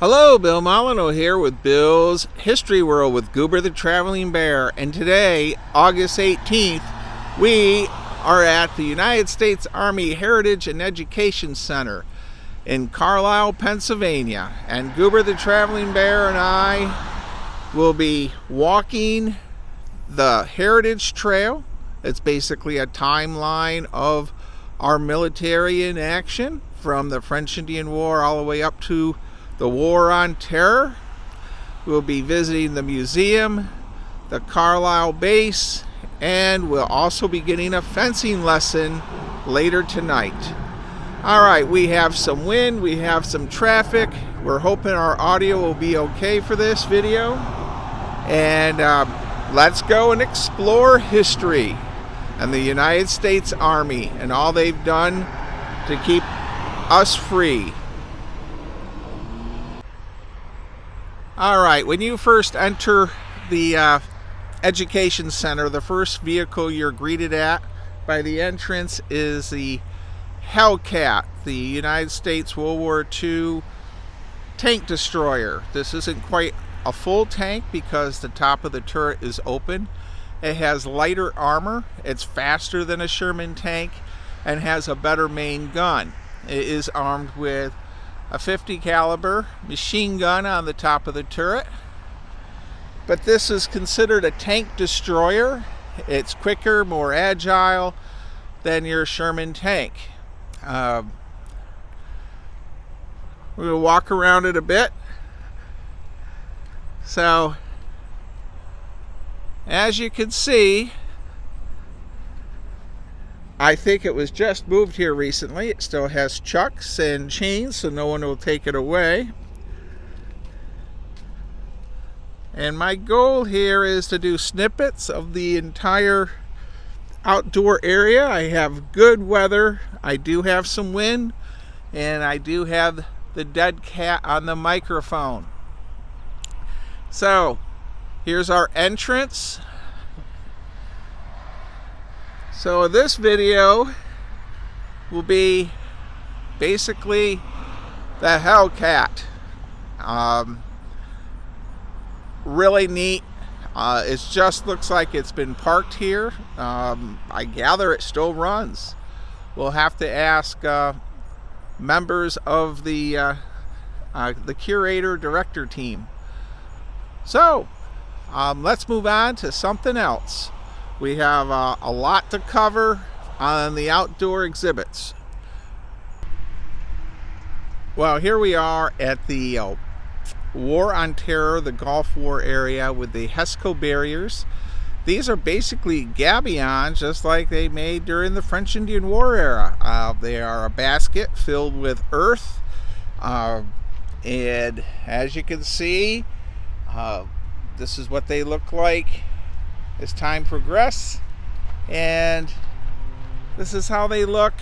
Hello, Bill Molyneux here with Bill's History World with Goober the Traveling Bear, and today, August 18th, we are at the United States Army Heritage and Education Center in Carlisle, Pennsylvania, and Goober the Traveling Bear and I will be walking the Heritage Trail. It's basically a timeline of our military in action from the French Indian War all the way up to the War on Terror. We'll be visiting the museum, the Carlisle base, and we'll also be getting a fencing lesson later tonight. All right, we have some wind, we have some traffic. We're hoping our audio will be okay for this video. And let's go and explore history and the United States Army and all they've done to keep us free. All right, when you first enter the education center, the first vehicle you're greeted at by the entrance is the Hellcat, the United States World War II tank destroyer. This isn't quite a full tank because the top of the turret is open. It has lighter armor, it's faster than a Sherman tank, and has a better main gun. It is armed with a .50 caliber machine gun on the top of the turret. But this is considered a tank destroyer. It's quicker, more agile than your Sherman tank. We're going to walk around it a bit. So, as you can see, I think it was just moved here recently. It still has chucks and chains, so no one will take it away. And my goal here is to do snippets of the entire outdoor area. I have good weather, I do have some wind, and I do have the dead cat on the microphone. So, here's our entrance. So this video will be basically the Hellcat. Really neat. It just looks like it's been parked here. I gather it still runs. We'll have to ask members of the curator-director team. So let's move on to something else. We have a lot to cover on the outdoor exhibits. Well, here we are at the War on Terror, the Gulf War area with the HESCO barriers. These are basically gabions, just like they made during the French Indian War era. They are a basket filled with earth, and as you can see, this is what they look like as time progresses, and this is how they look,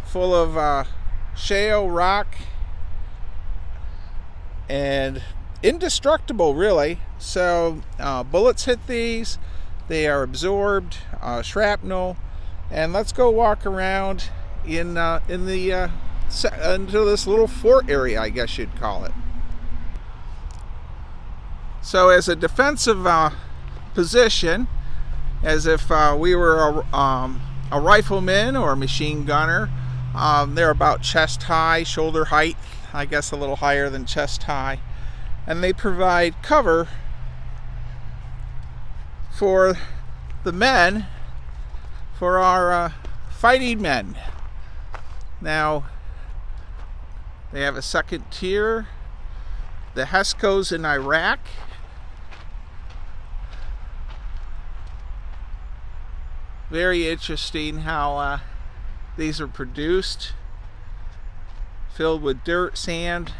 full of shale rock and indestructible, really. So bullets hit these, they are absorbed, shrapnel, and let's go walk around into this little fort area, I guess you'd call it. So as a defensive position, as if we were a rifleman or a machine gunner, they're about chest high, shoulder height, I guess a little higher than chest high, and they provide cover for the men, for our fighting men. Now they have a second tier, the HESCOs in Iraq. Very interesting how these are produced, filled with dirt, sand.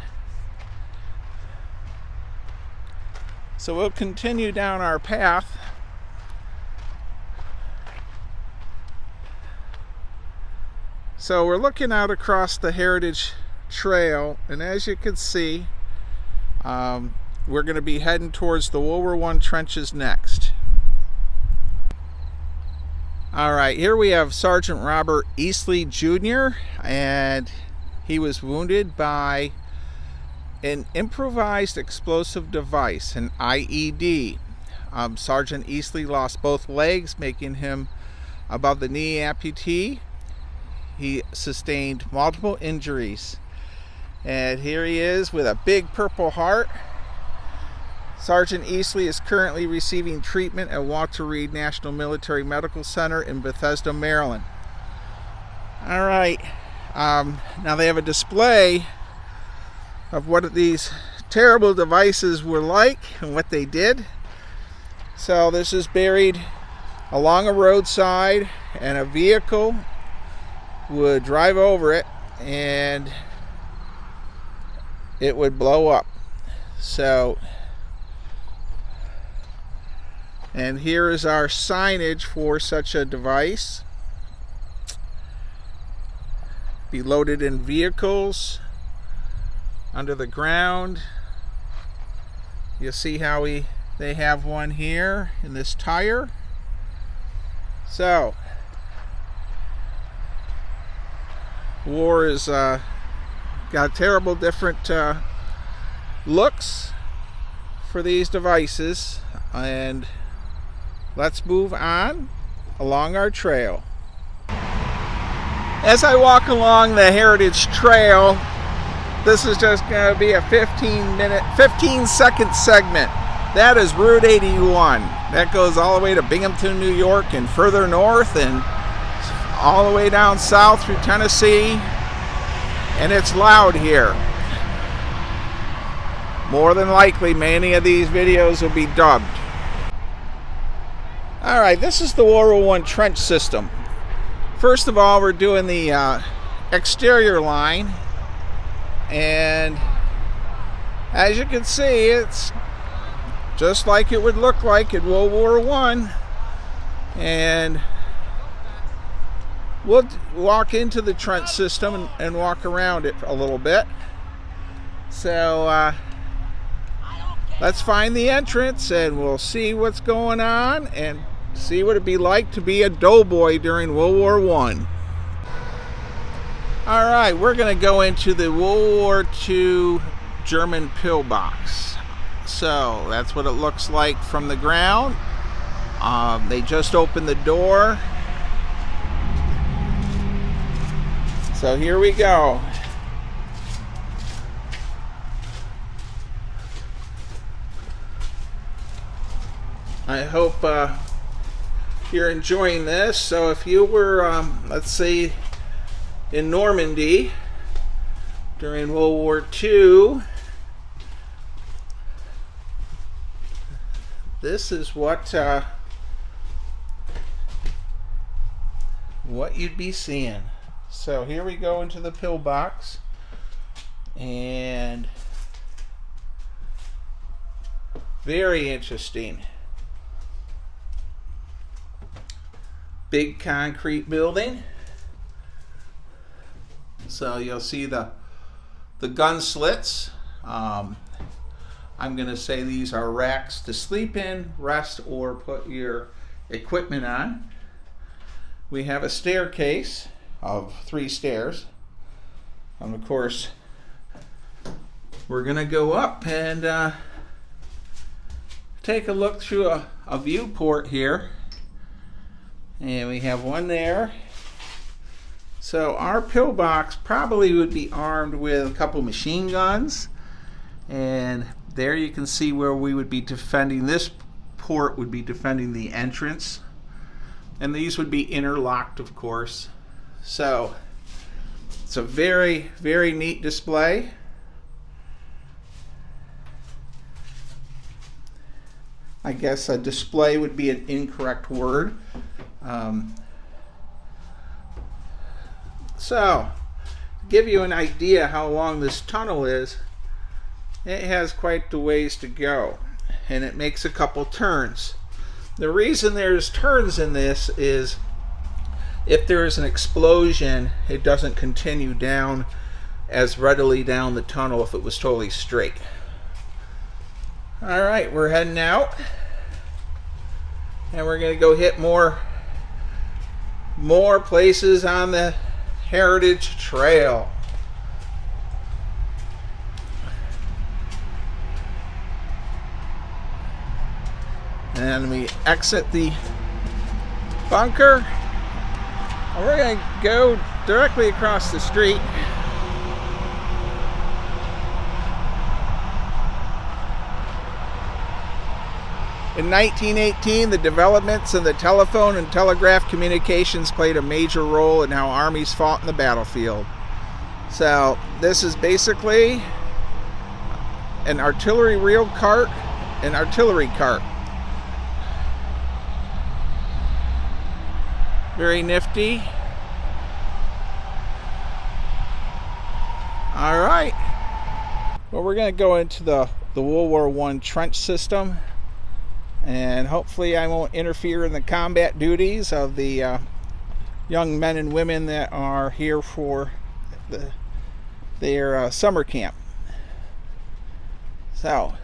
So we'll continue down our path. So we're looking out across the Heritage Trail, and as you can see, we're going to be heading towards the World War I trenches next. All right, here we have Sergeant Robert Eastley Jr., and he was wounded by an improvised explosive device, an IED. Sergeant Eastley lost both legs, making him above the knee amputee. He sustained multiple injuries. And here he is with a big Purple Heart. Sergeant Eastley is currently receiving treatment at Walter Reed National Military Medical Center in Bethesda, Maryland. All right, now they have a display of what these terrible devices were like and what they did. So this is buried along a roadside, and a vehicle would drive over it and it would blow up. So, and here is our signage for such a device. Be loaded in vehicles under the ground. You'll see how they have one here in this tire. So, war is got terrible different looks for these devices, and let's move on along our trail. As I walk along the Heritage Trail, this is just going to be a 15-second segment. That is Route 81. That goes all the way to Binghamton, New York, and further north, and all the way down south through Tennessee. And it's loud here. More than likely, many of these videos will be dubbed. All right, this is the World War I trench system. First of all, we're doing the exterior line, and as you can see, it's just like it would look like in World War I. And we'll walk into the trench system and walk around it a little bit. So let's find the entrance, and we'll see what's going on and see what it'd be like to be a doughboy during World War I. All right, we're going to go into the World War II German pillbox. So that's what it looks like from the ground. They just opened the door. So here we go. I hope you're enjoying this. So if you were, let's say, in Normandy during World War II, this is what you'd be seeing. So here we go into the pillbox, and very interesting. Big concrete building. So you'll see the gun slits. I'm going to say these are racks to sleep in, rest, or put your equipment on. We have a staircase of 3 stairs. And of course, we're going to go up and take a look through a viewport here. And we have one there. So our pillbox probably would be armed with a couple machine guns. And there you can see where we would be defending. This port would be defending the entrance. And these would be interlocked, of course. So it's a very, very neat display. I guess a display would be an incorrect word. So, to give you an idea how long this tunnel is, it has quite the ways to go, and it makes a couple turns. The reason there's turns in this is if there is an explosion, it doesn't continue down as readily down the tunnel if it was totally straight. All right, we're heading out, and we're going to go hit more places on the Heritage Trail. And we exit the bunker. And we're going to go directly across the street. In 1918, the developments in the telephone and telegraph communications played a major role in how armies fought in the battlefield. So this is basically an artillery reel cart, an artillery cart. Very nifty. All right. Well, we're going to go into the World War I trench system. And hopefully I won't interfere in the combat duties of the young men and women that are here for their summer camp. So,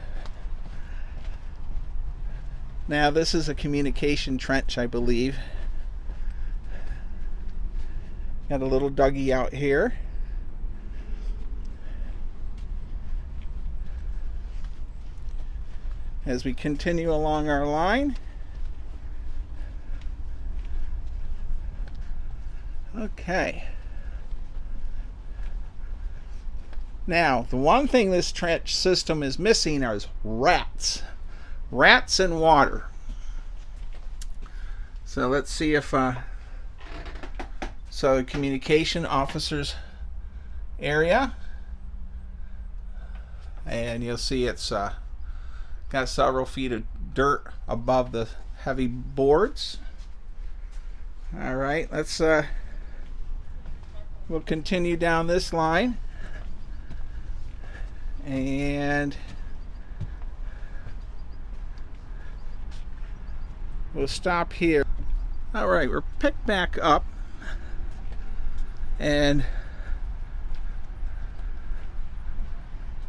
now this is a communication trench, I believe. Got a little Dougie out here. As we continue along our line. Okay. Now, the one thing this trench system is missing is rats. Rats and water. So let's see if so the communication officers area, and you'll see it's got several feet of dirt above the heavy boards. All right, let's we'll continue down this line, and we'll stop here. All right, we're picked back up, and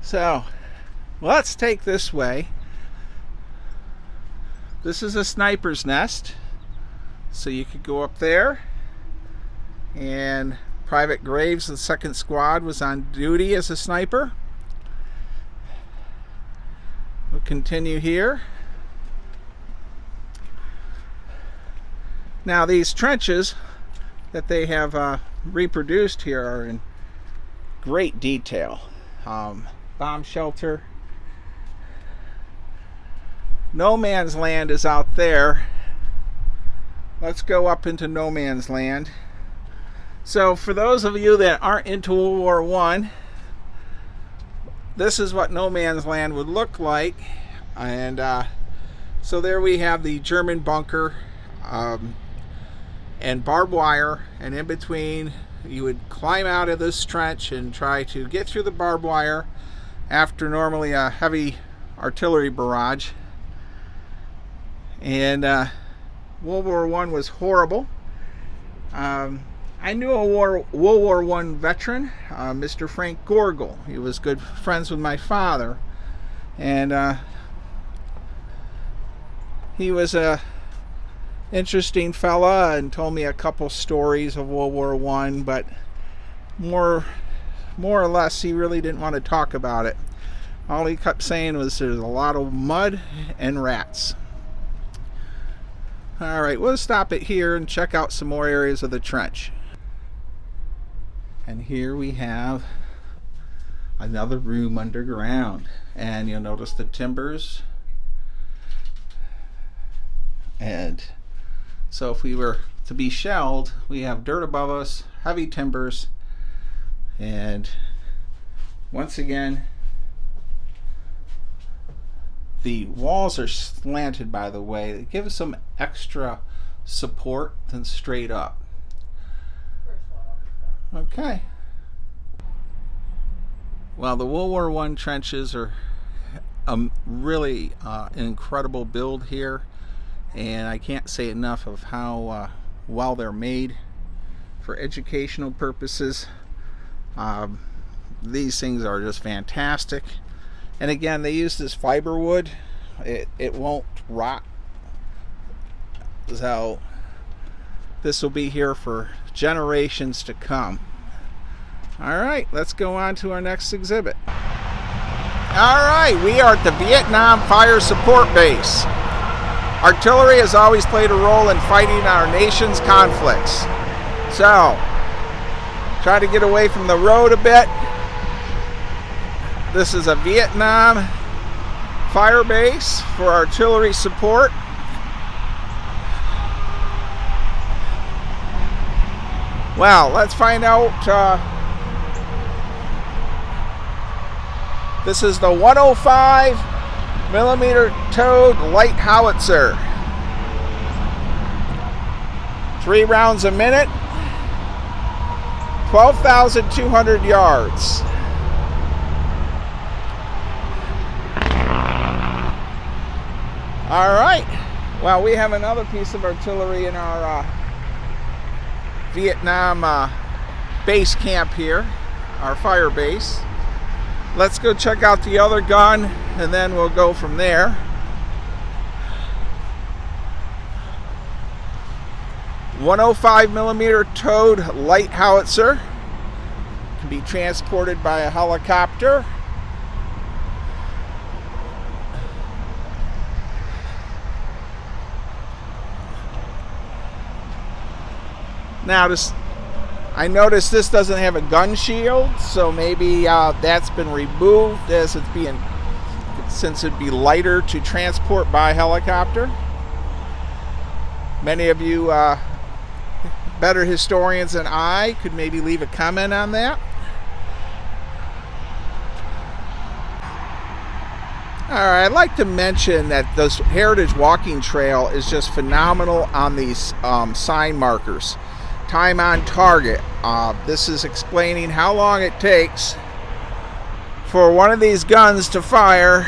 so let's take this way. This is a sniper's nest, so you could go up there, and Private Graves of the 2nd Squad was on duty as a sniper. We'll continue here. Now these trenches that they have reproduced here are in great detail. Bomb shelter. No man's land is out there. Let's go up into no man's land. So for those of you that aren't into World War I, this is what no man's land would look like. And so there we have the German bunker and barbed wire, and in between you would climb out of this trench and try to get through the barbed wire after normally a heavy artillery barrage. And World War I was horrible. I knew a World War I veteran, Mr. Frank Gorgel. He was good friends with my father, and he was a interesting fella and told me a couple stories of World War I, but more or less he really didn't want to talk about it. All he kept saying was there's a lot of mud and rats. Alright, we'll stop it here and check out some more areas of the trench. And here we have another room underground, and you'll notice the timbers. And so if we were to be shelled, we have dirt above us, heavy timbers, and once again the walls are slanted, by the way. They give us some extra support than straight up. Okay. Well, the World War I trenches are really an incredible build here, and I can't say enough of how well they're made for educational purposes. These things are just fantastic. And again, they use this fiber wood. It won't rot. So this will be here for generations to come. Alright, let's go on to our next exhibit. Alright, we are at the Vietnam Fire Support Base. artillery has always played a role in fighting our nation's conflicts. So, try to get away from the road a bit. This is a Vietnam fire base for artillery support. Well, let's find out. This is the 105 millimeter towed light howitzer. 3 rounds a minute, 12,200 yards. All right. Well, we have another piece of artillery in our Vietnam base camp here, our fire base. Let's go check out the other gun and then we'll go from there. .105 millimeter towed light howitzer, can be transported by a helicopter. Now, I noticed this doesn't have a gun shield, so maybe that's been removed since it'd be lighter to transport by helicopter. Many of you better historians than I could maybe leave a comment on that. All right, I'd like to mention that this Heritage Walking Trail is just phenomenal on these sign markers. Time on target. This is explaining how long it takes for one of these guns to fire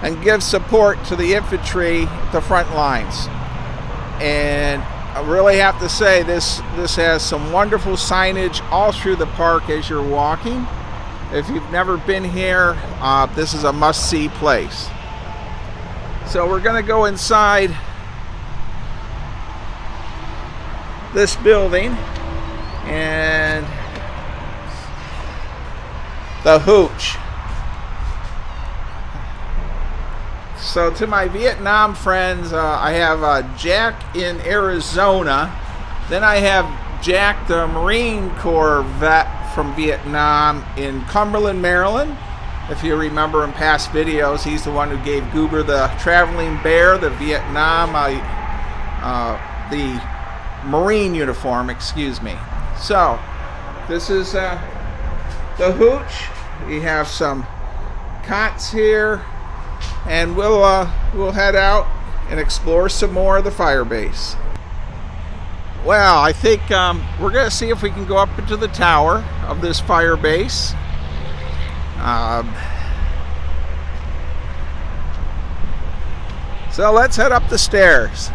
and give support to the infantry at the front lines. And I really have to say this has some wonderful signage all through the park as you're walking. If you've never been here, this is a must-see place. So we're going to go inside this building and the hooch. So to my Vietnam friends, I have Jack in Arizona. Then I have Jack, the Marine Corps vet from Vietnam, in Cumberland, Maryland. If you remember in past videos, he's the one who gave Goober the traveling bear, the Vietnam, the Marine uniform, excuse me. So this is the hooch. We have some cots here, and we'll head out and explore some more of the fire base. Well, I think we're going to see if we can go up into the tower of this fire base. So let's head up the stairs.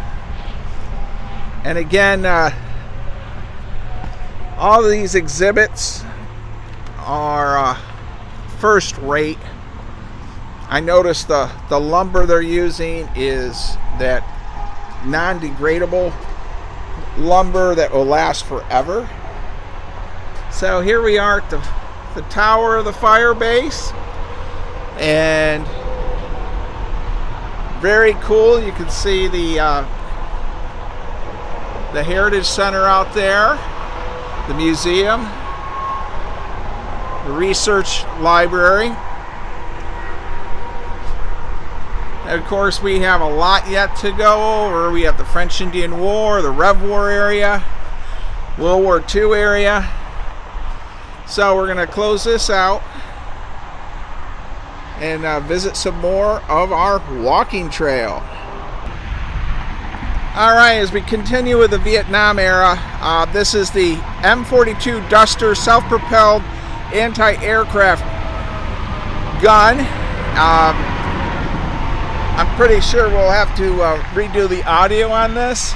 And again, all of these exhibits are first rate. I noticed the lumber they're using is that non-degradable lumber that will last forever. So here we are at the tower of the fire base, and very cool. You can see the Heritage Center out there, the museum, the research library. And of course, we have a lot yet to go over. We have the French-Indian War, the Rev War area, World War II area. So we're going to close this out and visit some more of our walking trail. All right, as we continue with the Vietnam era, this is the M42 Duster self-propelled anti-aircraft gun. I'm pretty sure we'll have to redo the audio on this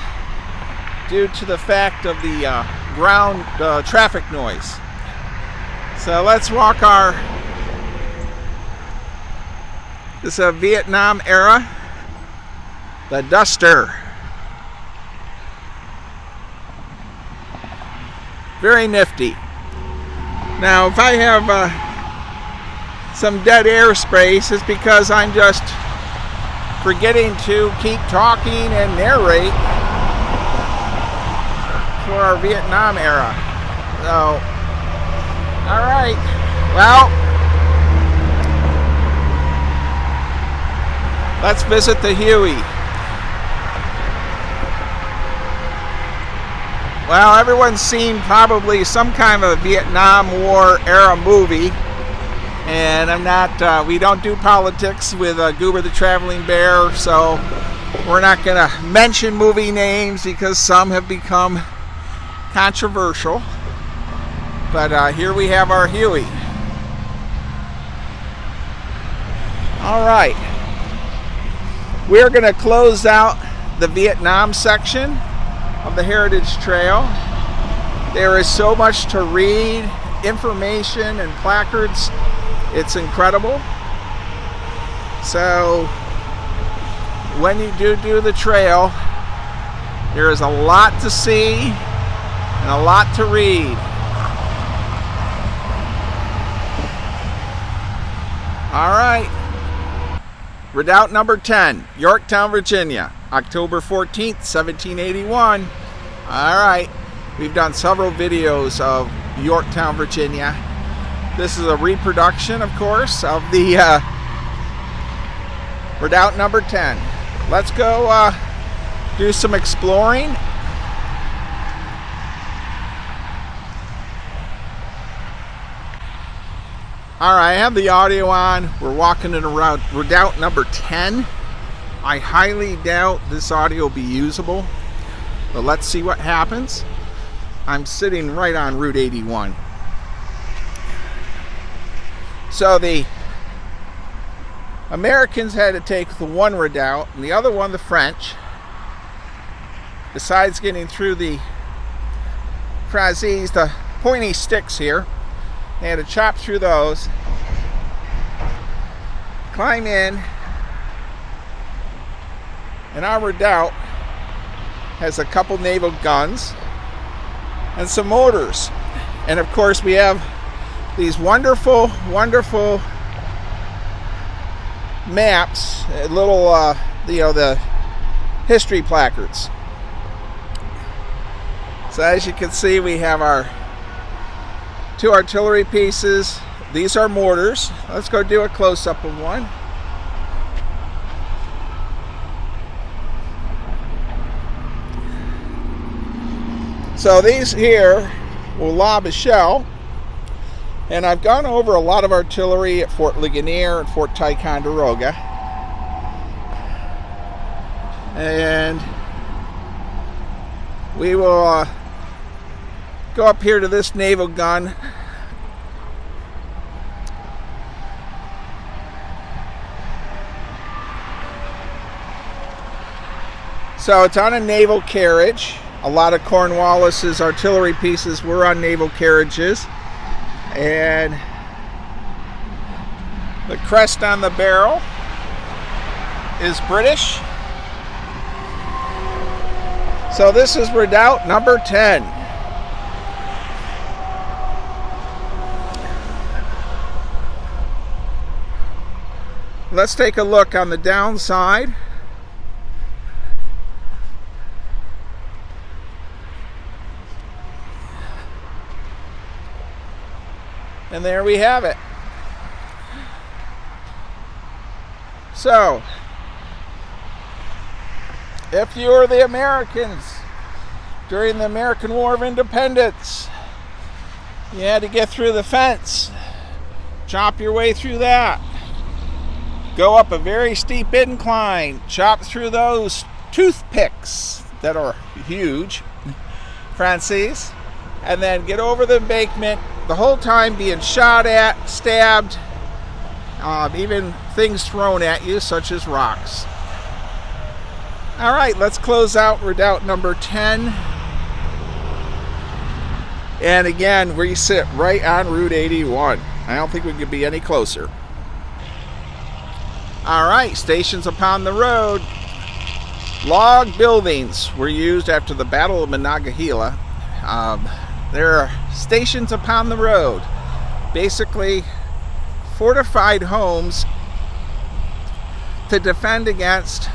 due to the fact of the ground traffic noise. So let's walk this is a Vietnam era, the Duster. Very nifty. Now, if I have some dead airspace, it's because I'm just forgetting to keep talking and narrate for our Vietnam era. So, all right, well, let's visit the Huey. Well, everyone's seen probably some kind of a Vietnam War era movie, and I'm not, we don't do politics with Goober the Traveling Bear, so we're not going to mention movie names because some have become controversial. But here we have our Huey. All right. We're going to close out the Vietnam section of the Heritage Trail. There is so much to read, information and placards. It's incredible. So when you do the trail, there is a lot to see and a lot to read. All right. Redoubt number 10, Yorktown, Virginia, October 14th, 1781. All right. We've done several videos of Yorktown, Virginia. This is a reproduction, of course, of the Redoubt number 10. Let's go do some exploring. All right, I have the audio on. We're walking in around Redoubt number 10. I highly doubt this audio will be usable, but let's see what happens. I'm sitting right on Route 81. So the Americans had to take the one redoubt and the other one, the French. Besides getting through the crazies, the pointy sticks here, they had to chop through those, climb in, and our redoubt has a couple naval guns and some mortars. And of course we have these wonderful, wonderful maps, little, the history placards. So as you can see, we have our 2 artillery pieces. These are mortars. Let's go do a close-up of one. So these here will lob a shell. And I've gone over a lot of artillery at Fort Ligonier and Fort Ticonderoga. And we will go up here to this naval gun. So it's on a naval carriage. A lot of Cornwallis's artillery pieces were on naval carriages. And the crest on the barrel is British. So this is Redoubt number 10. Let's take a look on the downside. And there we have it. So, if you were the Americans during the American War of Independence, you had to get through the fence, chop your way through that, go up a very steep incline, chop through those toothpicks that are huge, Francis, and then get over the embankment, the whole time being shot at, stabbed, even things thrown at you, such as rocks. All right, let's close out Redoubt number 10. And again, we sit right on Route 81. I don't think we could be any closer. All right, stations upon the road. Log buildings were used after the Battle of Monongahela. There are stations upon the road, basically fortified homes to defend against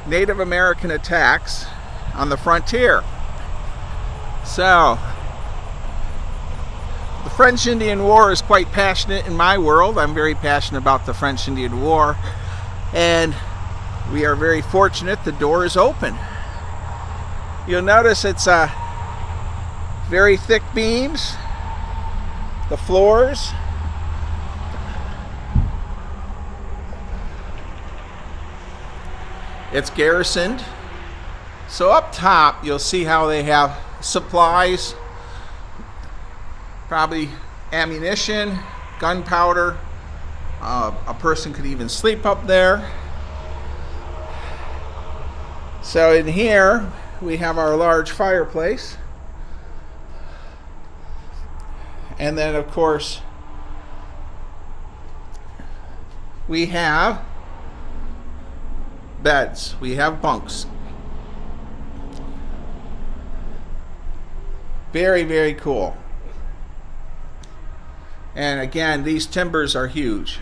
Native American attacks on the frontier. So, the French-Indian War is quite passionate in my world. I'm very passionate about the French-Indian War, and we are very fortunate the door is open. You'll notice it's very thick beams, the floors. It's garrisoned. So up top, you'll see how they have supplies, probably ammunition, gunpowder. A person could even sleep up there. So in here, we have our large fireplace. And then, of course, we have beds. We have bunks. Very, very cool. And again, these timbers are huge.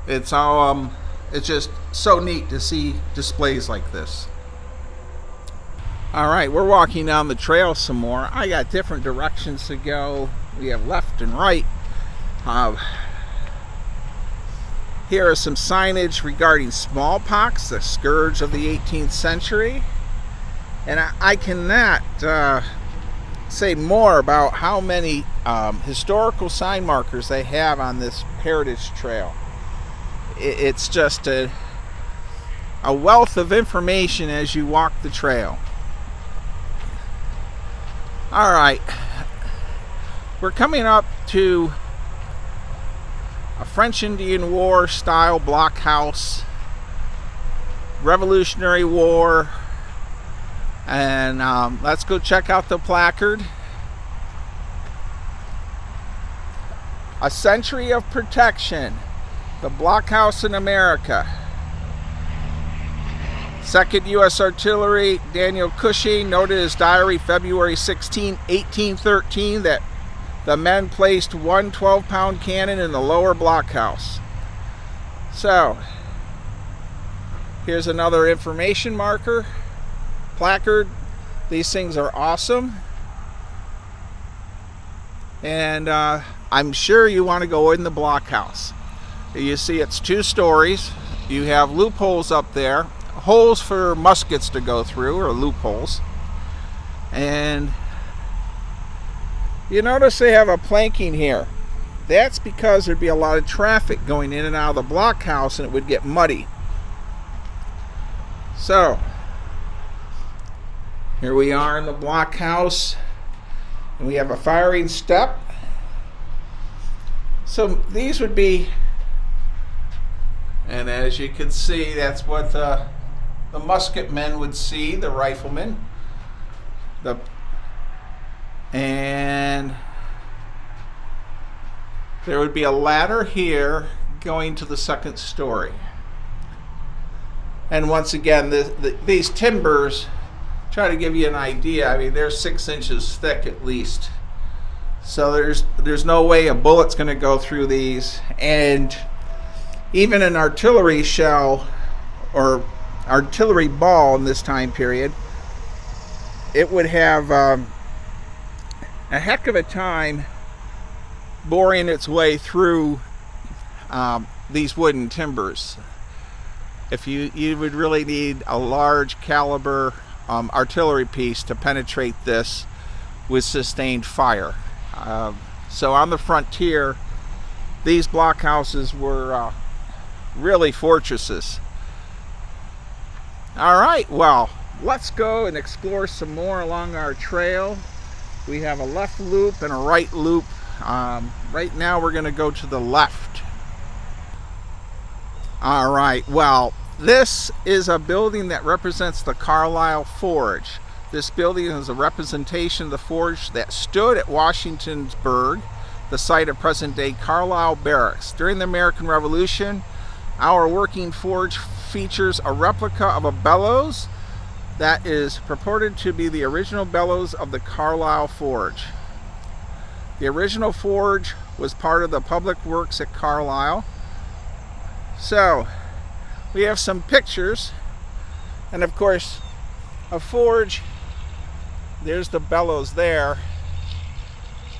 It's all it's just so neat to see displays like this. All right, we're walking down the trail some more. I got different directions to go. We have left and right. Here is some signage regarding smallpox, the scourge of the 18th century. And I cannot say more about how many historical sign markers they have on this heritage trail. It's just a wealth of information as you walk the trail. All right, we're coming up to a French Indian War style blockhouse, Revolutionary War, and let's go check out the placard. A Century of Protection, the blockhouse in America. 2nd U.S. Artillery, Daniel Cushing, noted in his diary February 16, 1813, that the men placed one 12-pound cannon in the lower blockhouse. So, here's another information marker, placard. These things are awesome. And I'm sure you want to go in the blockhouse. You see it's 2 stories. You have loopholes up there, holes for muskets to go through, or loopholes. And you notice they have a planking here. That's because there'd be a lot of traffic going in and out of the blockhouse and it would get muddy. So, here we are in the blockhouse, and we have a firing step. So these would be, and as you can see, that's what the musket men would see, the riflemen. And there would be a ladder here going to the 2nd story. And once again, these timbers, try to give you an idea, I mean, they're 6 inches thick at least. So there's no way a bullet's going to go through these. And even an artillery shell or artillery ball in this time period, it would have a heck of a time boring its way through these wooden timbers. If you would really need a large caliber artillery piece to penetrate this with sustained fire. So on the frontier, these blockhouses were really fortresses. All right, well, let's go and explore some more along our trail. We have a left loop and a right loop. Right now we're going to go to the left. All right, well, this is a building that represents the Carlisle Forge. This building is a representation of the forge that stood at Washington'sburg, the site of present-day Carlisle Barracks. During the American Revolution, our working forge features a replica of a bellows that is purported to be the original bellows of the Carlisle Forge. The original forge was part of the public works at Carlisle. So we have some pictures, and of course a forge, there's the bellows there.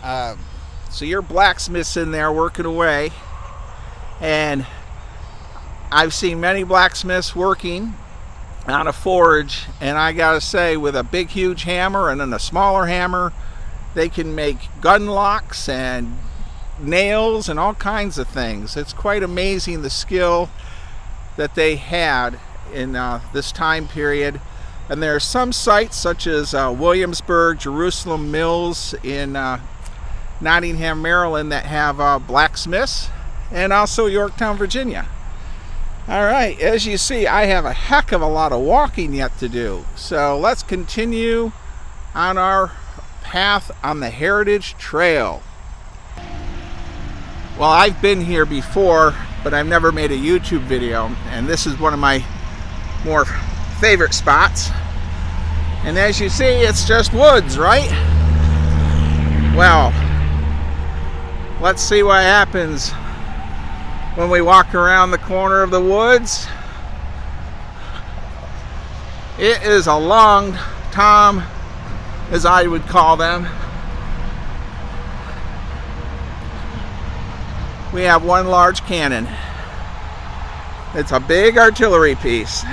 So your blacksmith's in there working away, and I've seen many blacksmiths working on a forge, and I gotta say, with a big huge hammer and then a smaller hammer, they can make gun locks and nails and all kinds of things. It's quite amazing the skill that they had in this time period. And there are some sites such as Williamsburg, Jerusalem Mills in Nottingham, Maryland, that have blacksmiths, and also Yorktown, Virginia. All right, as you see, I have a heck of a lot of walking yet to do. So let's continue on our path on the Heritage Trail. Well, I've been here before, but I've never made a YouTube video, and this is one of my more favorite spots. And as you see, it's just woods, right? Well, let's see what happens when we walk around the corner of the woods. It is a long tom, as I would call them. We have one large cannon. It's a big artillery piece.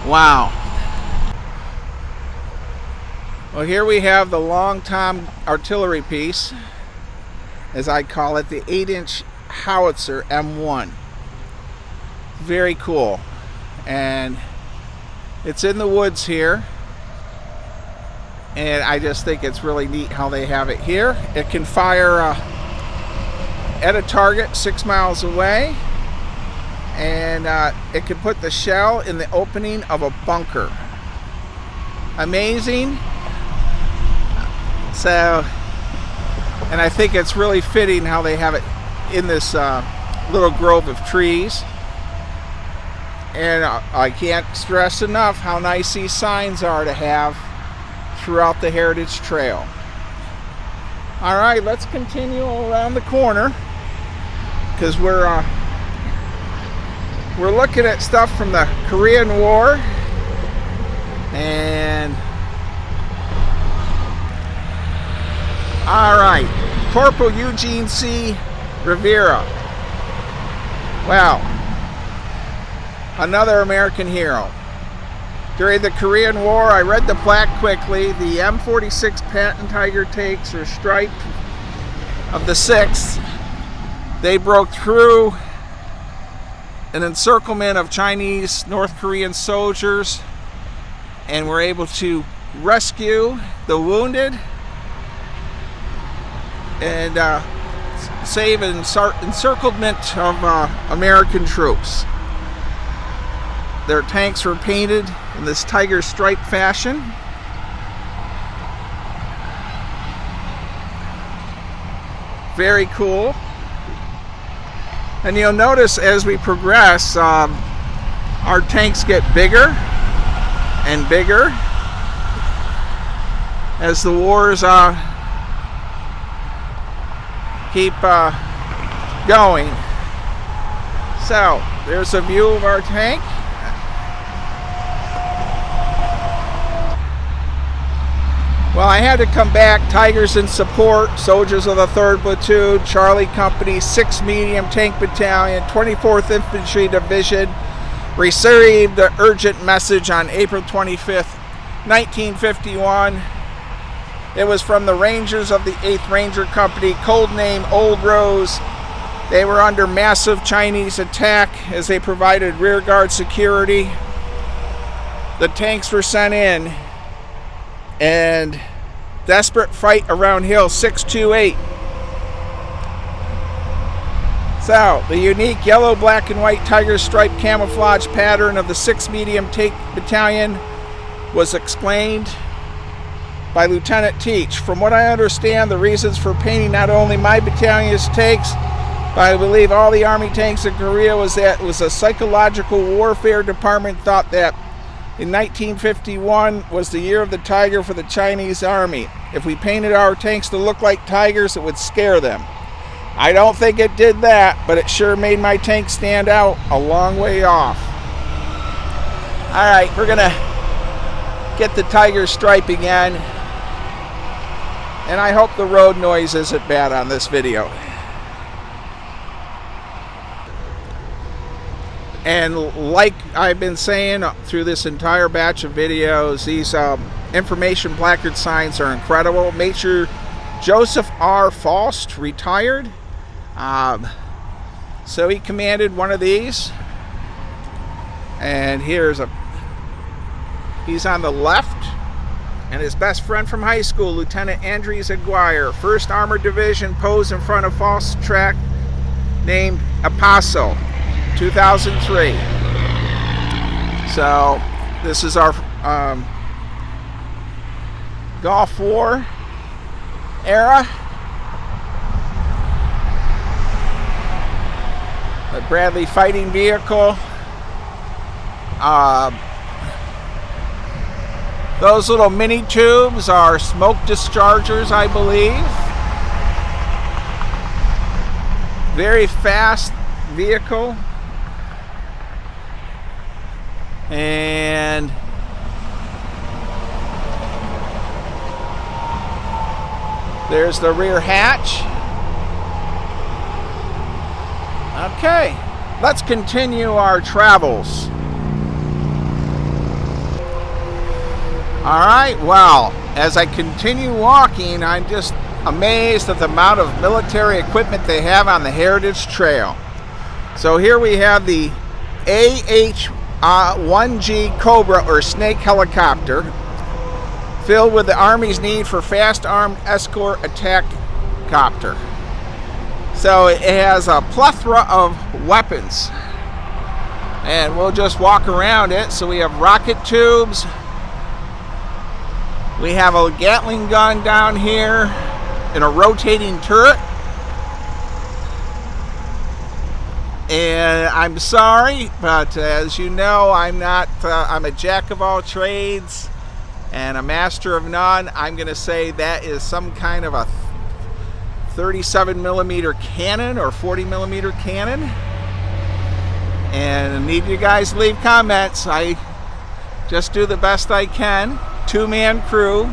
Wow. Well, here we have the long tom artillery piece, as I call it, the 8-inch howitzer M1. Very cool. And it's in the woods here, and I just think it's really neat how they have it here. It can fire at a target 6 miles away, and it can put the shell in the opening of a bunker. Amazing. So, and I think it's really fitting how they have it in this little grove of trees. And I can't stress enough how nice these signs are to have throughout the Heritage Trail. All right, let's continue around the corner, because we're looking at stuff from the Korean War. And all right, Corporal Eugene C. Rivera. Wow. Another American hero. During the Korean War, I read the plaque quickly. The M-60 Patton Tiger tanks or Stripe of the 6th. They broke through an encirclement of Chinese, North Korean soldiers and were able to rescue the wounded and save an encirclement of American troops. Their tanks were painted in this tiger stripe fashion. Very cool. And you'll notice as we progress, our tanks get bigger and bigger as the wars keep going. So there's a view of our tank. Well, I had to come back. Tigers in support, soldiers of the 3rd Platoon, Charlie Company, 6th Medium Tank Battalion, 24th Infantry Division, received an urgent message on April 25th, 1951. It was from the Rangers of the 8th Ranger Company, code name Old Rose. They were under massive Chinese attack as they provided rearguard security. The tanks were sent in, and desperate fight around Hill 628. So, the unique yellow, black, and white tiger stripe camouflage pattern of the 6th Medium Tank Battalion was explained by Lieutenant Teach. From what I understand, the reasons for painting not only my battalion's tanks, but I believe all the Army tanks in Korea, was that it was a psychological warfare department thought that In 1951 was the year of the tiger for the Chinese Army. If we painted our tanks to look like tigers, it would scare them. I don't think it did that, but it sure made my tank stand out a long way off. Alright, we're gonna get the tiger stripe again. And I hope the road noise isn't bad on this video. And like I've been saying through this entire batch of videos, these information placard signs are incredible. Major Joseph R. Faust retired. So he commanded one of these. And he's on the left. And his best friend from high school, Lieutenant Andres Aguirre, 1st Armored Division, posed in front of Faust's track named Apaso. 2003. So this is our Gulf War era. The Bradley fighting vehicle. Those little mini tubes are smoke dischargers, I believe. Very fast vehicle. And there's the rear hatch. Okay, let's continue our travels. All right, well, as I continue walking, I'm just amazed at the amount of military equipment they have on the Heritage Trail. So here we have the AH-1 Cobra, or Snake helicopter, filled with the Army's need for fast armed escort attack copter. So it has a plethora of weapons. And we'll just walk around it. So we have rocket tubes. We have a Gatling gun down here in a rotating turret. And I'm sorry, but as you know, I'm a jack of all trades and a master of none. I'm going to say that is some kind of a 37 millimeter cannon or 40 millimeter cannon. And I need you guys to leave comments. I just do the best I can. 2-man crew.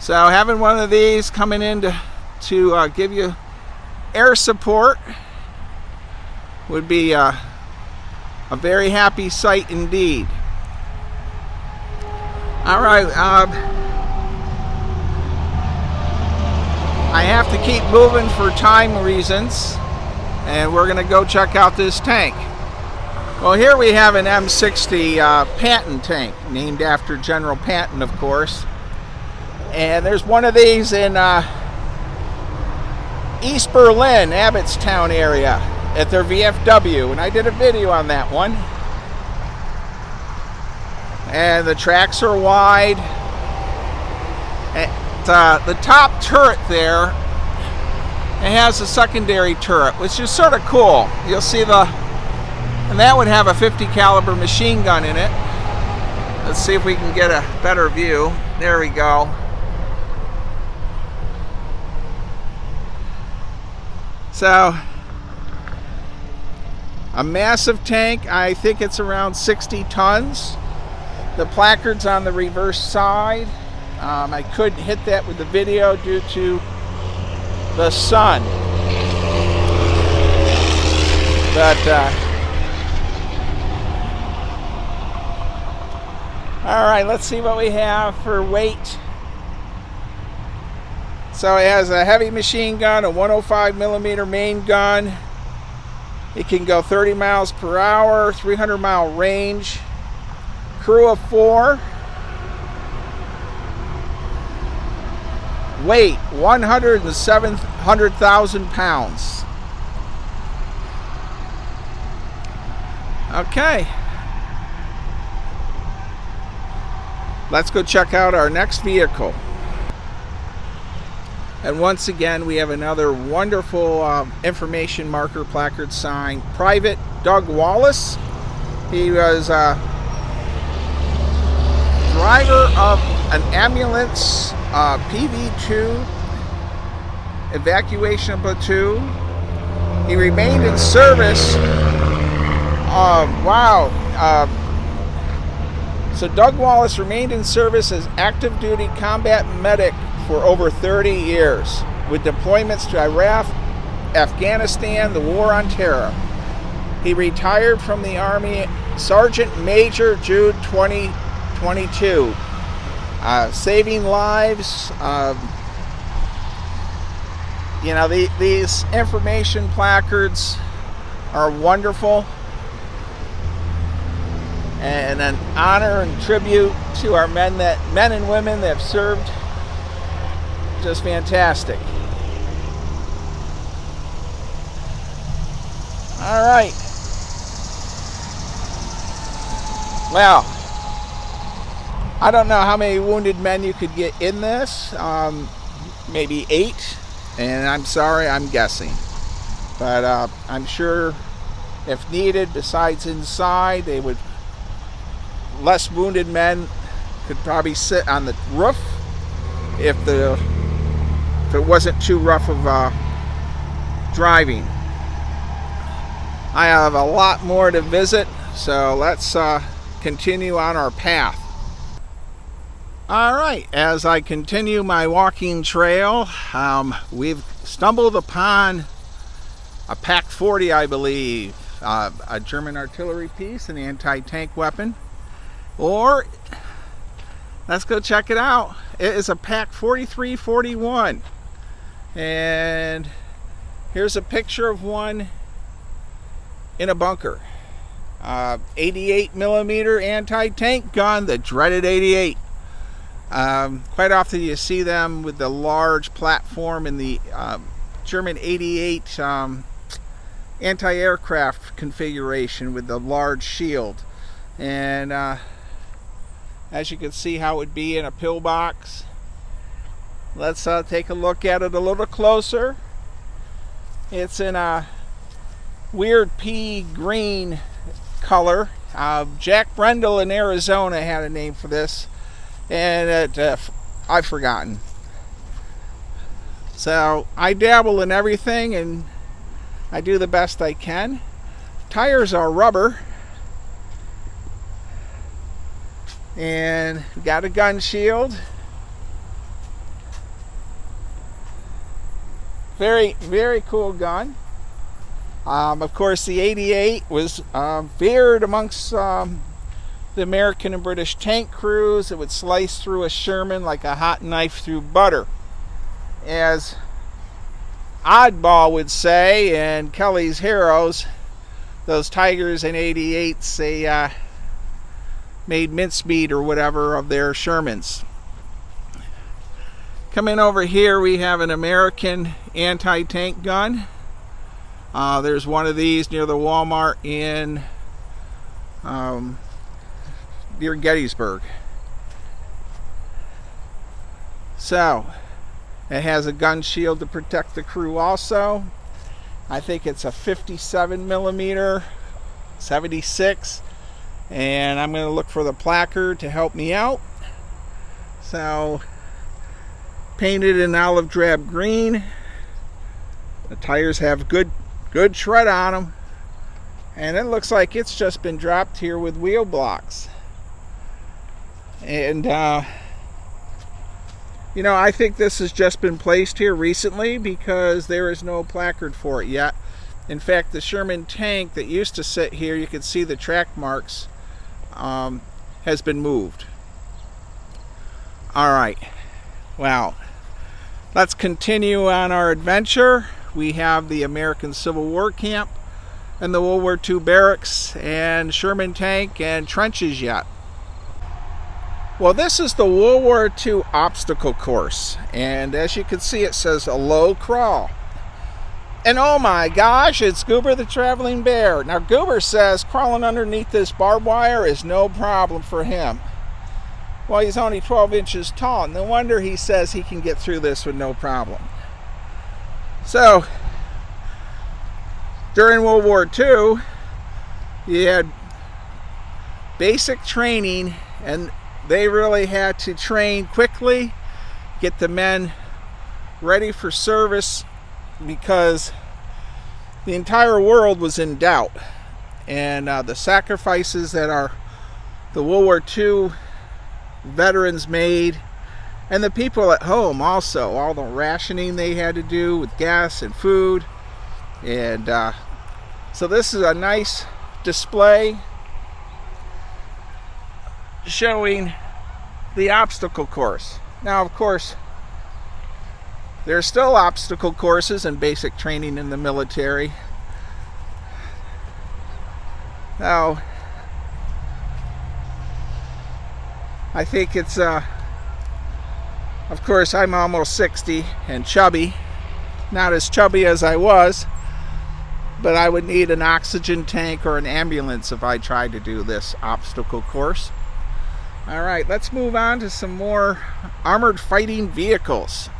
So having one of these coming in to give you air support would be a very happy sight indeed. All right, I have to keep moving for time reasons, and we're going to go check out this tank. Well, here we have an M-60 Patton tank, named after General Patton, of course. And there's one of these in East Berlin, Abbottstown area, at their VFW, and I did a video on that one. And the tracks are wide. At the top turret there, it has a secondary turret, which is sort of cool. You'll see and that would have a 50 caliber machine gun in it. Let's see if we can get a better view. There we go. So, a massive tank. I think it's around 60 tons. The placard's on the reverse side. I couldn't hit that with the video due to the sun. But, all right, let's see what we have for weight. So it has a heavy machine gun, a 105 millimeter main gun. It can go 30 miles per hour, 300 mile range. Crew of 4. Weight 107,000 pounds. Okay. Let's go check out our next vehicle. And once again, we have another wonderful information marker placard sign. Private Doug Wallace. He was driver of an ambulance PV2 evacuation platoon. He remained in service. So Doug Wallace remained in service as active duty combat medic for over 30 years, with deployments to Iraq, Afghanistan, the War on Terror. He retired from the Army Sergeant Major June 2022, saving lives. These information placards are wonderful and an honor and tribute to our men and women that have served. Just fantastic. All right. Well, I don't know how many wounded men you could get in this. Maybe 8. And I'm sorry, I'm guessing. But I'm sure if needed, besides inside, less wounded men could probably sit on the roof if it wasn't too rough of driving. I have a lot more to visit, so let's continue on our path. Alright, as I continue my walking trail, we've stumbled upon a Pak 40, I believe, a German artillery piece, an anti-tank weapon, or let's go check it out. It is a Pak 4341, and here's a picture of one in a bunker. 88 millimeter anti-tank gun, the dreaded 88. Quite often you see them with the large platform in the German 88 anti-aircraft configuration with the large shield. And as you can see how it would be in a pillbox. Let's take a look at it a little closer. It's in a weird pea green color. Jack Brendel in Arizona had a name for this, and I've forgotten. So I dabble in everything and I do the best I can. Tires are rubber, and got a gun shield. Very, very cool gun. Of course, the 88 was feared amongst the American and British tank crews. It would slice through a Sherman like a hot knife through butter, as Oddball would say, and Kelly's Heroes. Those Tigers and 88s, they made mincemeat or whatever of their Shermans. Coming over here, we have an American anti-tank gun. There's one of these near the Walmart in near Gettysburg. So it has a gun shield to protect the crew also. I think it's a 57 millimeter 76, and I'm going to look for the placard to help me out. So painted in olive drab green. The tires have good tread on them, and it looks like it's just been dropped here with wheel blocks. And I think this has just been placed here recently because there is no placard for it yet. In fact, the Sherman tank that used to sit here, you can see the track marks, has been moved. Alright, well, let's continue on our adventure. We have the American Civil War camp and the World War II barracks and Sherman tank and trenches yet. Well, this is the World War II obstacle course, and as you can see, it says a low crawl. And oh my gosh, it's Goober the Traveling Bear. Now Goober says crawling underneath this barbed wire is no problem for him. Well, he's only 12 inches tall. No wonder he says he can get through this with no problem. So, during World War II, you had basic training, and they really had to train quickly, get the men ready for service, because the entire world was in doubt. And the sacrifices that the World War II veterans made, and the people at home also, all the rationing they had to do with gas and food. And so this is a nice display showing the obstacle course. Now, of course, there are still obstacle courses and basic training in the military. Now, I think it's, of course, I'm almost 60 and chubby. Not as chubby as I was, but I would need an oxygen tank or an ambulance if I tried to do this obstacle course. All right, let's move on to some more armored fighting vehicles.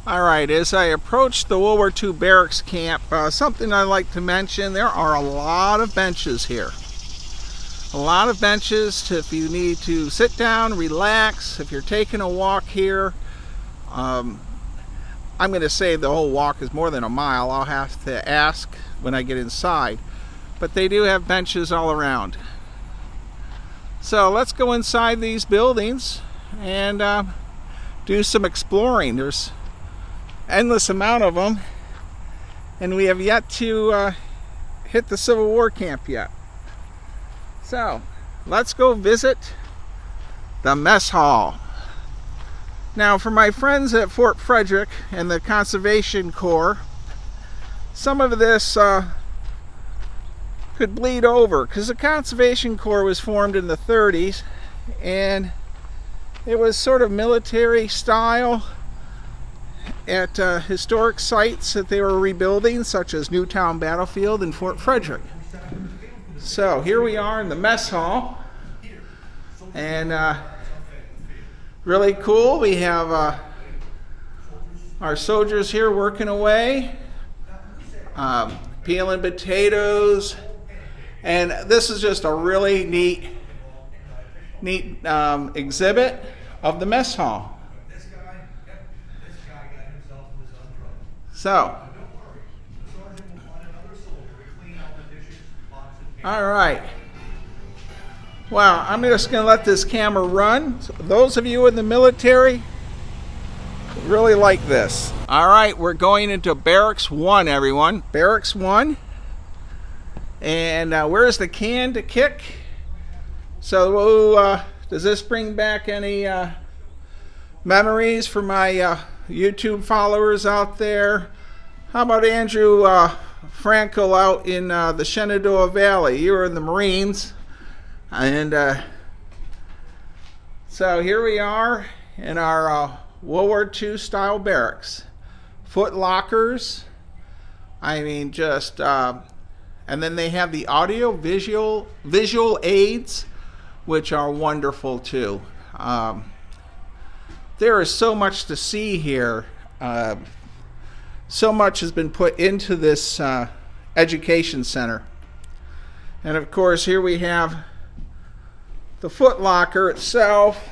All right, as I approach the World War II barracks camp, something I'd like to mention, there are a lot of benches here. A lot of benches if you need to sit down, relax. If you're taking a walk here, I'm going to say the whole walk is more than a mile. I'll have to ask when I get inside. But they do have benches all around. So let's go inside these buildings and do some exploring. There's endless amount of them, and we have yet to hit the Civil War camp yet. So let's go visit the mess hall. Now, for my friends at Fort Frederick and the Conservation Corps, some of this could bleed over, because the Conservation Corps was formed in the 30s, and it was sort of military style at historic sites that they were rebuilding, such as Newtown Battlefield and Fort Frederick. So here we are in the mess hall, and really cool. We have our soldiers here working away, peeling potatoes, and this is just a really neat exhibit of the mess hall. So, all right. Well, I'm just going to let this camera run. So those of you in the military really like this. All right, we're going into Barracks 1, everyone. Barracks 1. And where's the can to kick? So, does this bring back any memories for my YouTube followers out there? How about Andrew Frankel out in the Shenandoah Valley? You were in the Marines. And so here we are in our World War II style barracks. Foot lockers. I mean, just, and then they have the audio visual aids, which are wonderful too. There is so much to see here. So much has been put into this education center. And of course, here we have the foot locker itself,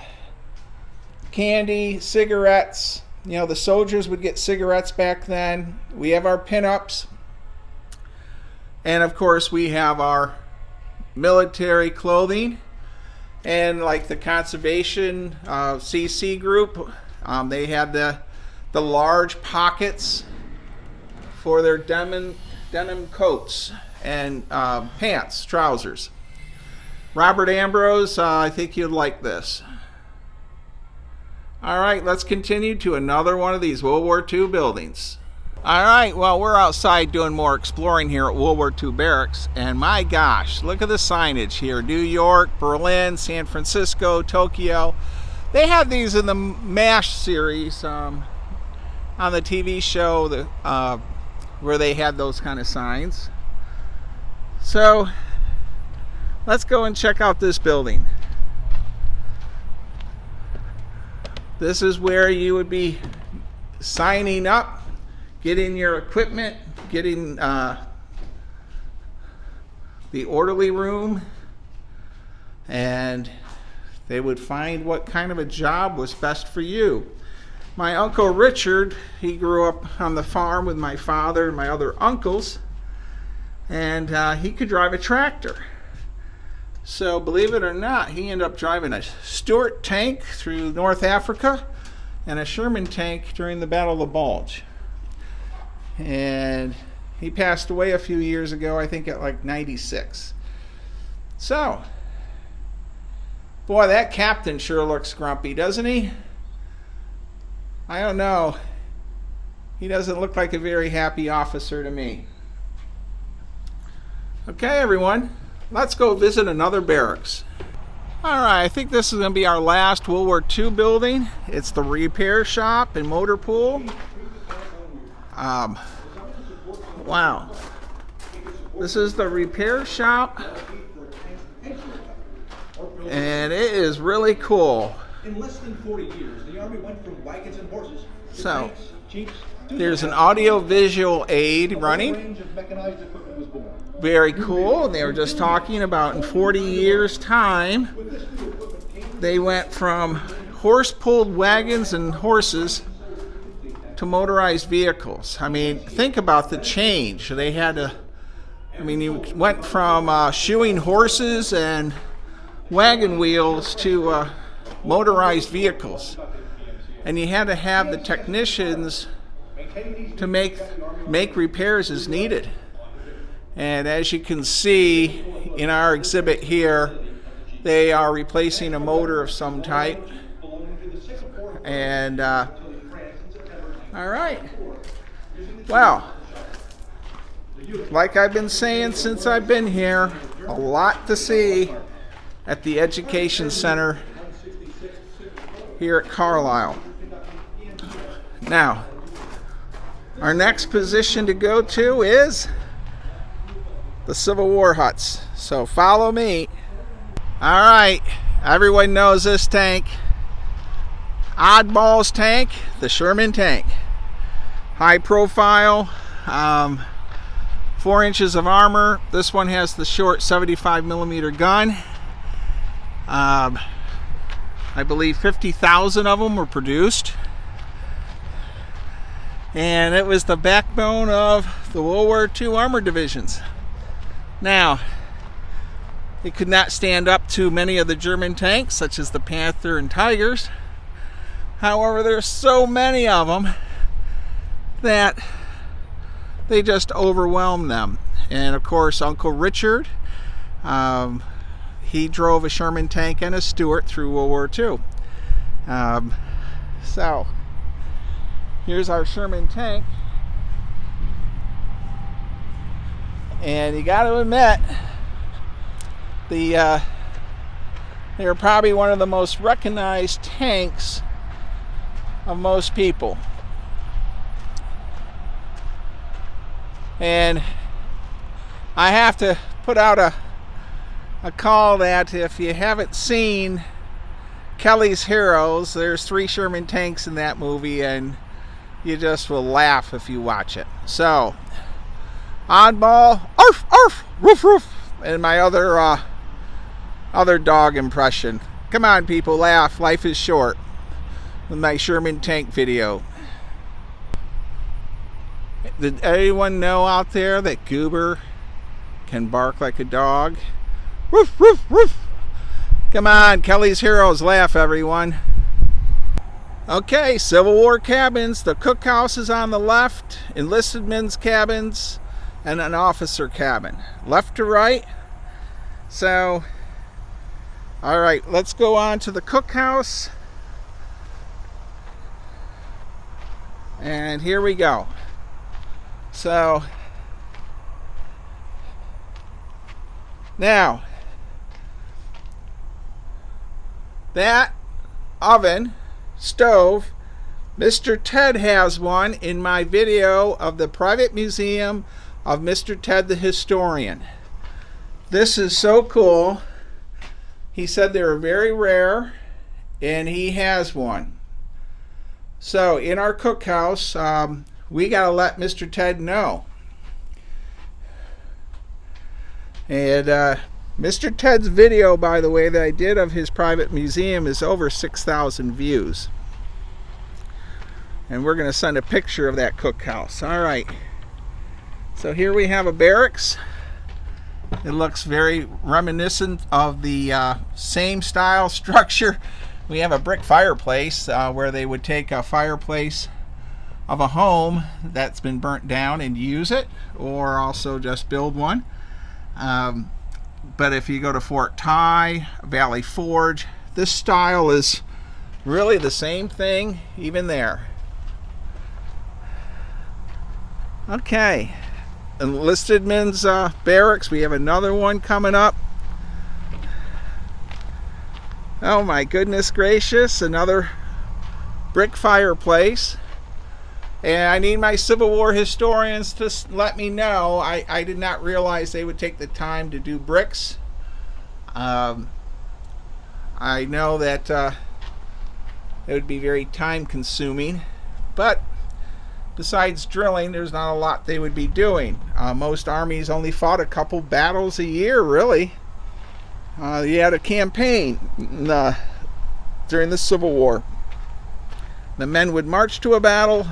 candy, cigarettes. You know, the soldiers would get cigarettes back then. We have our pinups. And of course, we have our military clothing. And like the conservation CC group, they have the large pockets for their denim coats and pants, trousers. Robert Ambrose, I think you'd like this. All right, let's continue to another one of these World War II buildings. All right, well, we're outside doing more exploring here at World War II barracks, and my gosh, look at the signage here. New York, Berlin, San Francisco, Tokyo. They had these in the MASH series on the TV show where they had those kind of signs. So let's go and check out this building. This is where you would be signing up, getting your equipment, getting the orderly room, and they would find what kind of a job was best for you. My Uncle Richard, he grew up on the farm with my father and my other uncles, and he could drive a tractor. So believe it or not, he ended up driving a Stuart tank through North Africa and a Sherman tank during the Battle of the Bulge. And he passed away a few years ago, I think at like 96. So, boy, that captain sure looks grumpy, doesn't he? I don't know. He doesn't look like a very happy officer to me. Okay, everyone, let's go visit another barracks. All right, I think this is going to be our last World War II building. It's the repair shop and motor pool. Wow. This is the repair shop, and it is really cool. In less than 40 years, the Army went from wagons and horses to tanks, jeeps. There's an audio-visual aid running. Very cool. And they were just talking about in 40 years' time, they went from horse-pulled wagons and horses to motorized vehicles. I mean, think about the change. They had to, I mean, you went from shoeing horses and wagon wheels to motorized vehicles, and you had to have the technicians to make repairs as needed. And as you can see in our exhibit here, they are replacing a motor of some type. And all right, well, like I've been saying since I've been here, a lot to see at the Education Center here at Carlisle. Now, our next position to go to is the Civil War huts. So follow me. All right, everyone knows this tank. Oddball's tank, the Sherman tank. High profile, 4 inches of armor. This one has the short 75mm gun. I believe 50,000 of them were produced. And it was the backbone of the World War II armor divisions. Now, it could not stand up to many of the German tanks, such as the Panther and Tigers. However, there's so many of them that they just overwhelmed them. And of course, Uncle Richard, he drove a Sherman tank and a Stuart through World War II. So, here's our Sherman tank. And you got to admit, they're probably one of the most recognized tanks of most people. And I have to put out a call that if you haven't seen Kelly's Heroes, there's 3 Sherman tanks in that movie, and you just will laugh if you watch it. So, oddball, arf, arf, roof, roof, and my other dog impression. Come on, people, laugh. Life is short. With my Sherman tank video. Did anyone know out there that Goober can bark like a dog? Roof, roof, roof. Come on, Kelly's Heroes, laugh, everyone. Okay, Civil War cabins. The cookhouse is on the left, enlisted men's cabins, and an officer cabin. Left to right. So, all right, let's go on to the cookhouse. And here we go. So, now, that oven, stove, Mr. Ted has one in my video of the private museum of Mr. Ted the Historian. This is so cool. He said they were very rare, and he has one. So in our cookhouse, we got to let Mr. Ted know. And Mr. Ted's video, by the way, that I did of his private museum is over 6,000 views. And we're going to send a picture of that cookhouse. All right. So here we have a barracks. It looks very reminiscent of the same style structure. We have a brick fireplace where they would take a fireplace of a home that's been burnt down and use it, or also just build one. But if you go to Fort Ty, Valley Forge, this style is really the same thing even there. Okay, enlisted men's barracks. We have another one coming up. Oh my goodness gracious, another brick fireplace. And I need my Civil War historians to let me know. I did not realize they would take the time to do bricks. I know that it would be very time consuming, but besides drilling, there's not a lot they would be doing. Most armies only fought a couple battles a year, really. You had a campaign during the Civil War. The men would march to a battle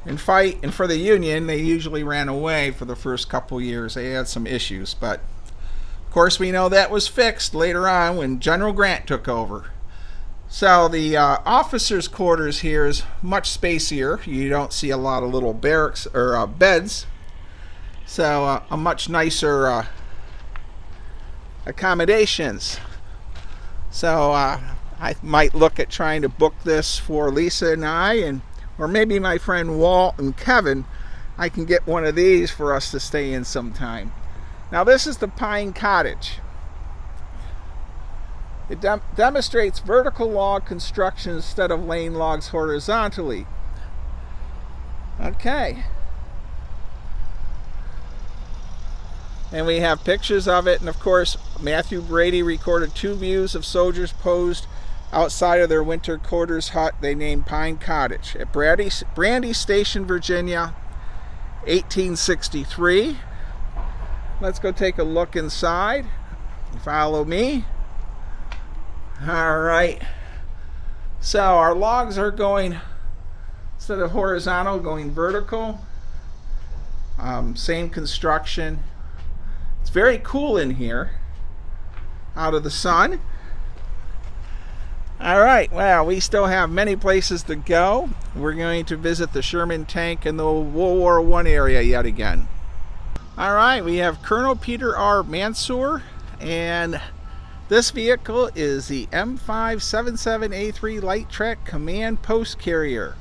and fight, and for the Union, they usually ran away for the first couple years. They had some issues, but of course we know that was fixed later on when General Grant took over. So the officers' quarters here is much spacier. You don't see a lot of little barracks or beds. So a much nicer accommodations. So I might look at trying to book this for Lisa and I, or maybe my friend Walt and Kevin. I can get one of these for us to stay in sometime. Now this is the Pine Cottage. It demonstrates vertical log construction instead of laying logs horizontally. Okay. And we have pictures of it, and of course Matthew Brady recorded 2 views of soldiers posed outside of their winter quarters hut they named Pine Cottage at Brandy Station, Virginia, 1863. Let's go take a look inside. Follow me. All right. So our logs are going, instead of horizontal, going vertical. Same construction. It's very cool in here, out of the sun. All right, well, we still have many places to go. We're going to visit the Sherman tank in the World War I area yet again. All right, we have Colonel Peter R. Mansour, and this vehicle is the M577A3 Light Track Command Post Carrier,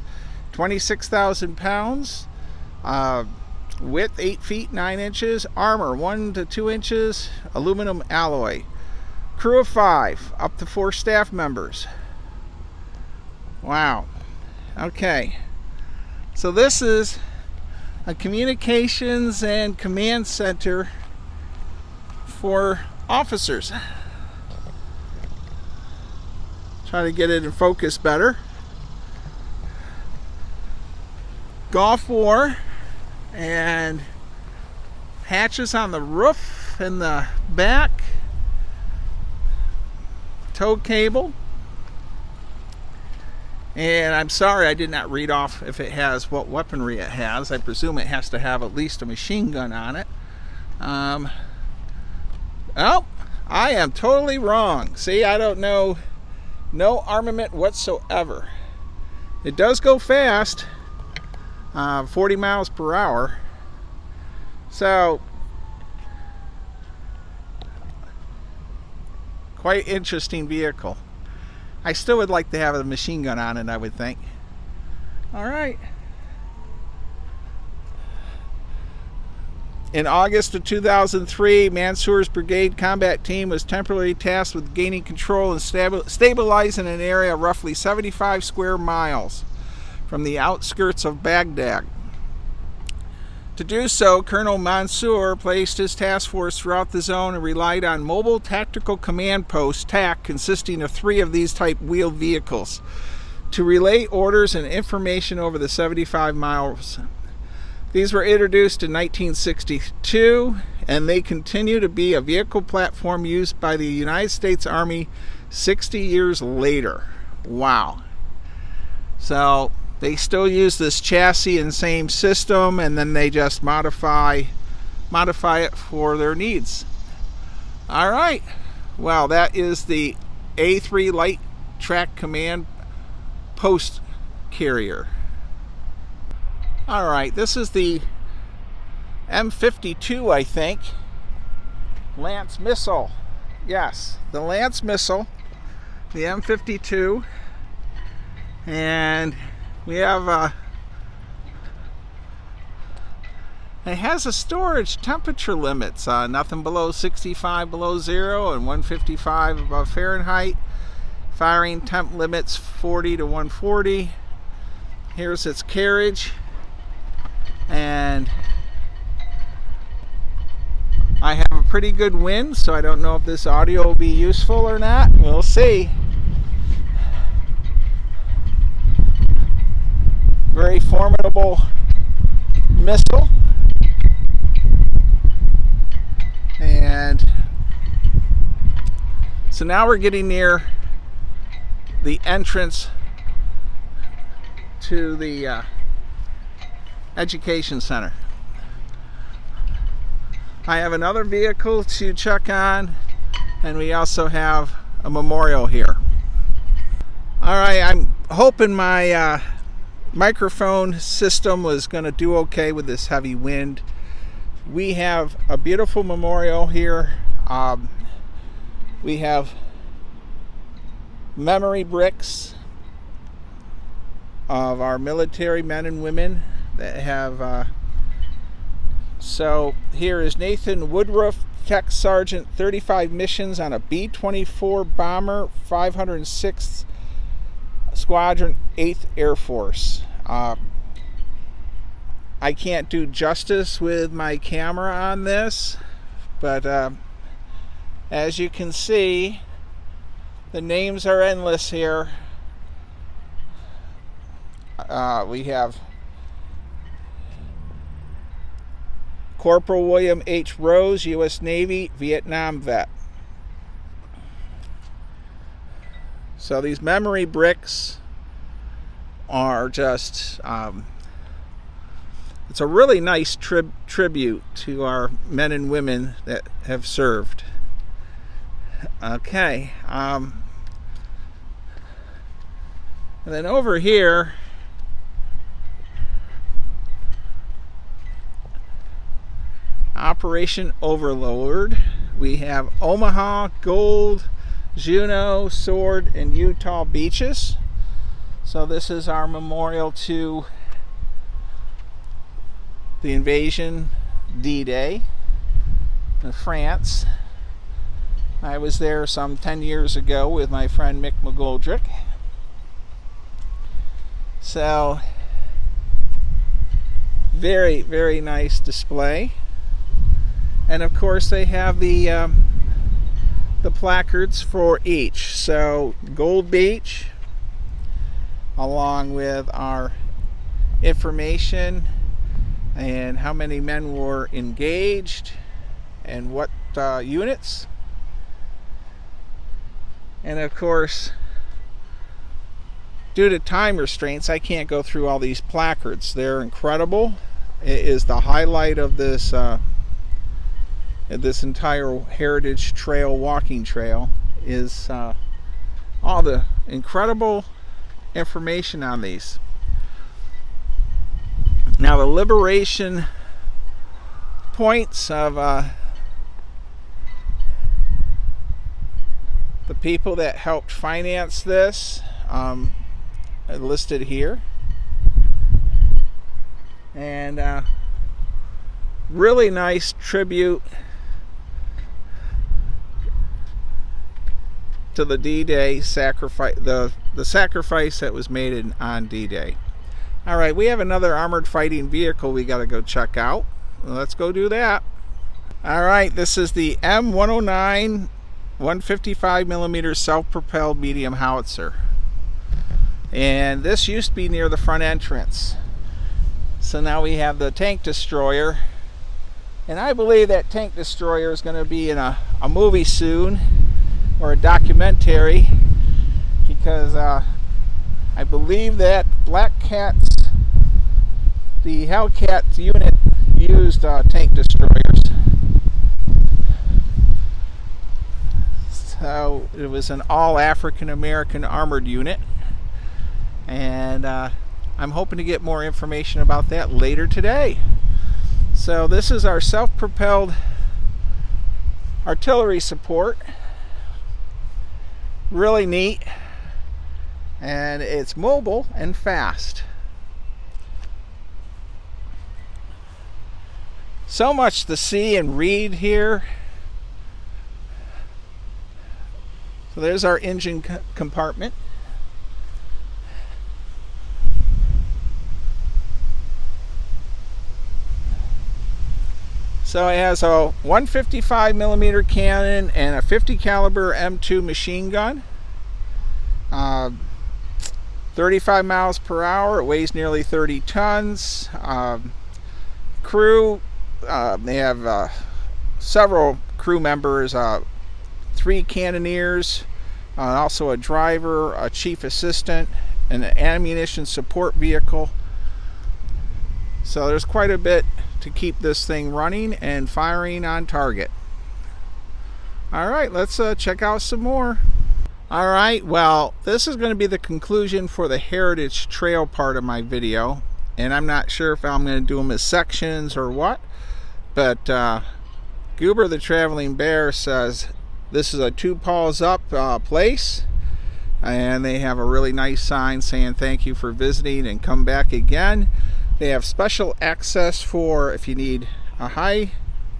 26,000 pounds, width 8 feet 9 inches, armor 1 to 2 inches, aluminum alloy. Crew of 5, up to 4 staff members. Wow. Okay. So this is a communications and command center for officers. Try to get it in focus better. Gulf War, and hatches on the roof and the back. Tow cable. And I'm sorry I did not read off if it has what weaponry it has. I presume it has to have at least a machine gun on it. Oh, I am totally wrong. See, I don't know. No armament whatsoever. It does go fast, 40 miles per hour. So quite interesting vehicle. I still would like to have a machine gun on it, I would think. All right. In August of 2003, Mansour's brigade combat team was temporarily tasked with gaining control and stabilizing an area of roughly 75 square miles from the outskirts of Baghdad. To do so, Colonel Mansour placed his task force throughout the zone and relied on Mobile Tactical Command Post, TAC, consisting of 3 of these type wheeled vehicles, to relay orders and information over the 75 miles. These were introduced in 1962 and they continue to be a vehicle platform used by the United States Army 60 years later. Wow. So they still use this chassis and same system, and then they just modify it for their needs. All right. Well, that is the A3 Light Track Command Post Carrier. All right, this is the M-52, I think. Lance missile. Yes, the Lance missile, the M-52. And we have it has a storage temperature limits, nothing below 65 below zero and 155 above Fahrenheit. Firing temp limits 40 to 140. Here's its carriage, and I have a pretty good wind, so I don't know if this audio will be useful or not. We'll see. Very formidable missile. And so now we're getting near the entrance to the education center. I have another vehicle to check on, and we also have a memorial here. All right, I'm hoping my microphone system was going to do okay with this heavy wind. We have a beautiful memorial here. We have memory bricks of our military men and women that have so here is Nathan Woodruff, Tech Sergeant, 35 missions on a B-24 bomber, 506th Squadron, 8th Air Force. I can't do justice with my camera on this, but as you can see, the names are endless here. We have Corporal William H. Rose, U.S. Navy, Vietnam vet. So these memory bricks are just, it's a really nice tribute to our men and women that have served. Okay. And then over here, Operation Overlord. We have Omaha, Gold, Juneau, Sword, and Utah beaches. So this is our memorial to the invasion, D-Day, of France. I was there some 10 years ago with my friend Mick McGoldrick. So, very, very nice display. And of course they have the placards for each. So, Gold Beach, along with our information and how many men were engaged and what units. And of course, due to time restraints, I can't go through all these placards. They're incredible. It is the highlight of this entire Heritage Trail walking trail is all the incredible information on these. Now the liberation points of the people that helped finance this are listed here. And really nice tribute to the D-Day sacrifice, the sacrifice that was made on D-Day. All right, we have another armored fighting vehicle we got to go check out. Let's go do that. All right, this is the M109 155mm self-propelled medium howitzer. And this used to be near the front entrance. So now we have the tank destroyer And I believe that tank destroyer is going to be in a movie soon, or a documentary, because I believe that Black Cat's, the Hellcat unit, used tank destroyers. So it was an all African American armored unit, and I'm hoping to get more information about that later today. So this is our self-propelled artillery support. Really neat, and it's mobile and fast. So much to see and read here. So there's our engine compartment. So it has a 155 millimeter cannon and a 50 caliber M2 machine gun. 35 miles per hour. It weighs nearly 30 tons. Crew, they have several crew members, 3 cannoneers, also a driver, a chief assistant, and an ammunition support vehicle. So there's quite a bit to keep this thing running and firing on target. Alright, let's check out some more. Alright, well, this is going to be the conclusion for the Heritage Trail part of my video, and I'm not sure if I'm going to do them as sections or what, but Goober the Traveling Bear says this is a 2 paws up place, and they have a really nice sign saying thank you for visiting and come back again. They have special access for if you need a high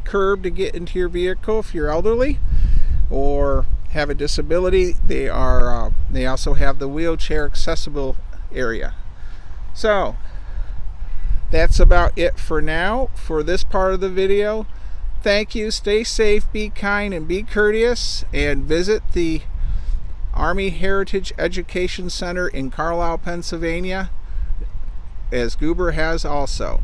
curb to get into your vehicle if you're elderly or have a disability. They also have the wheelchair accessible area. So that's about it for now for this part of the video. Thank you. Stay safe, be kind, and be courteous, and visit the Army Heritage Education Center in Carlisle, Pennsylvania, as Goober has also.